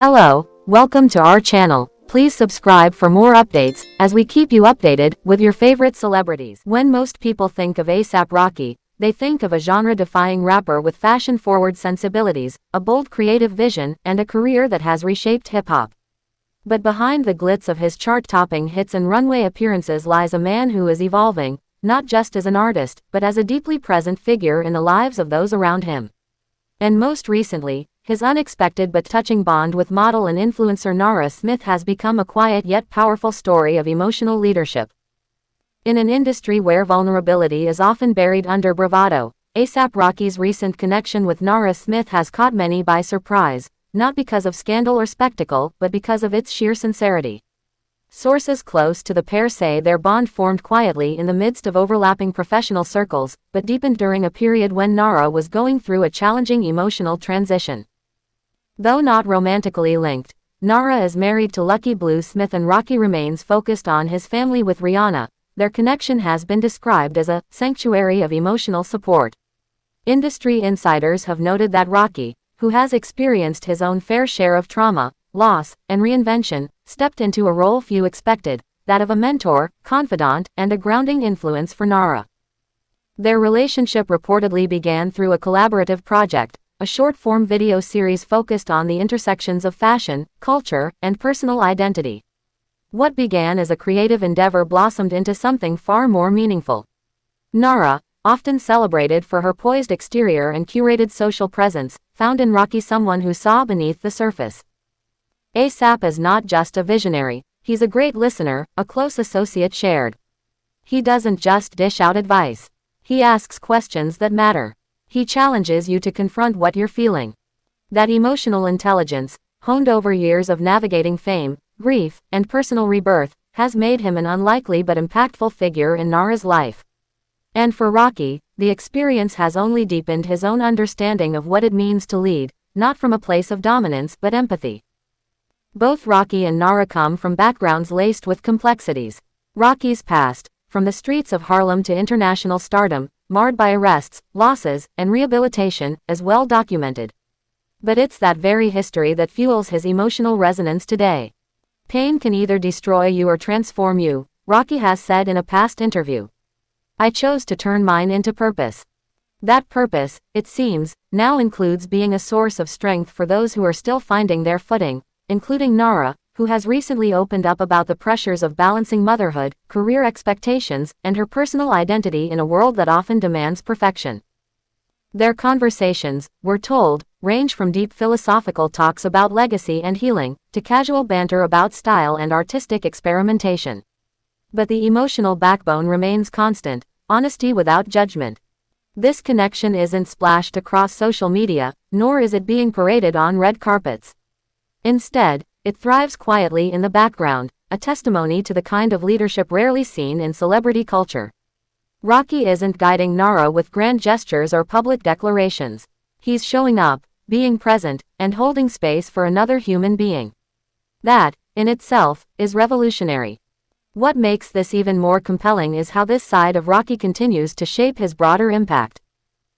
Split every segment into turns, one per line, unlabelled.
Hello, welcome to our channel. Please subscribe for more updates, as we keep you updated with your favorite celebrities. When most people think of A$AP Rocky, they think of a genre-defying rapper with fashion-forward sensibilities, a bold creative vision, and a career that has reshaped hip-hop. But behind the glitz of his chart-topping hits and runway appearances lies a man who is evolving, not just as an artist, but as a deeply present figure in the lives of those around him. And most recently, his unexpected but touching bond with model and influencer Nara Smith has become a quiet yet powerful story of emotional leadership. In an industry where vulnerability is often buried under bravado, A$AP Rocky's recent connection with Nara Smith has caught many by surprise, not because of scandal or spectacle, but because of its sheer sincerity. Sources close to the pair say their bond formed quietly in the midst of overlapping professional circles, but deepened during a period when Nara was going through a challenging emotional transition. Though not romantically linked, Nara is married to Lucky Blue Smith and Rocky remains focused on his family with Rihanna. Their connection has been described as a sanctuary of emotional support. Industry insiders have noted that Rocky, who has experienced his own fair share of trauma, loss, and reinvention, stepped into a role few expected, that of a mentor, confidant, and a grounding influence for Nara. Their relationship reportedly began through a collaborative project, a short-form video series focused on the intersections of fashion, culture, and personal identity. What began as a creative endeavor blossomed into something far more meaningful. Nara, often celebrated for her poised exterior and curated social presence, found in Rocky someone who saw beneath the surface. A$AP is not just a visionary, he's a great listener, a close associate shared. He doesn't just dish out advice. He asks questions that matter. He challenges you to confront what you're feeling. That emotional intelligence, honed over years of navigating fame, grief, and personal rebirth, has made him an unlikely but impactful figure in Nara's life. And for Rocky, the experience has only deepened his own understanding of what it means to lead, not from a place of dominance but empathy. Both Rocky and Nara come from backgrounds laced with complexities. Rocky's past, from the streets of Harlem to international stardom, marred by arrests, losses, and rehabilitation, is well documented. But it's that very history that fuels his emotional resonance today. Pain can either destroy you or transform you, Rocky has said in a past interview. I chose to turn mine into purpose. That purpose, it seems, now includes being a source of strength for those who are still finding their footing, including Nara, who has recently opened up about the pressures of balancing motherhood, career expectations, and her personal identity in a world that often demands perfection. Their conversations, we're told, range from deep philosophical talks about legacy and healing, to casual banter about style and artistic experimentation. But the emotional backbone remains constant, honesty without judgment. This connection isn't splashed across social media, nor is it being paraded on red carpets. Instead, it thrives quietly in the background, a testimony to the kind of leadership rarely seen in celebrity culture. Rocky isn't guiding Nara with grand gestures or public declarations. He's showing up, being present, and holding space for another human being. That, in itself, is revolutionary. What makes this even more compelling is how this side of Rocky continues to shape his broader impact.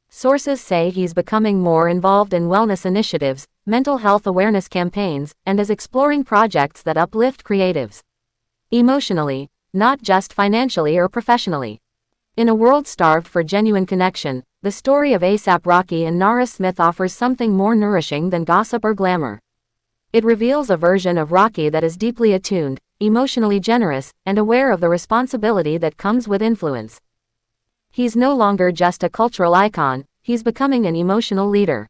Sources say he's becoming more involved in wellness initiatives, mental health awareness campaigns, and is exploring projects that uplift creatives. Emotionally, not just financially or professionally. In a world starved for genuine connection, the story of A$AP Rocky and Nara Smith offers something more nourishing than gossip or glamour. It reveals a version of Rocky that is deeply attuned, emotionally generous, and aware of the responsibility that comes with influence. He's no longer just a cultural icon, he's becoming an emotional leader.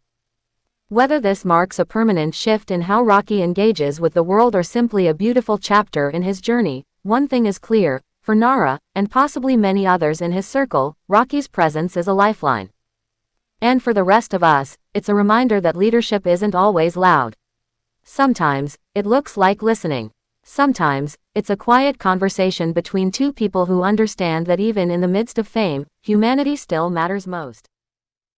Whether this marks a permanent shift in how Rocky engages with the world or simply a beautiful chapter in his journey, one thing is clear, for Nara, and possibly many others in his circle, Rocky's presence is a lifeline. And for the rest of us, it's a reminder that leadership isn't always loud. Sometimes, it looks like listening. Sometimes, it's a quiet conversation between two people who understand that even in the midst of fame, humanity still matters most.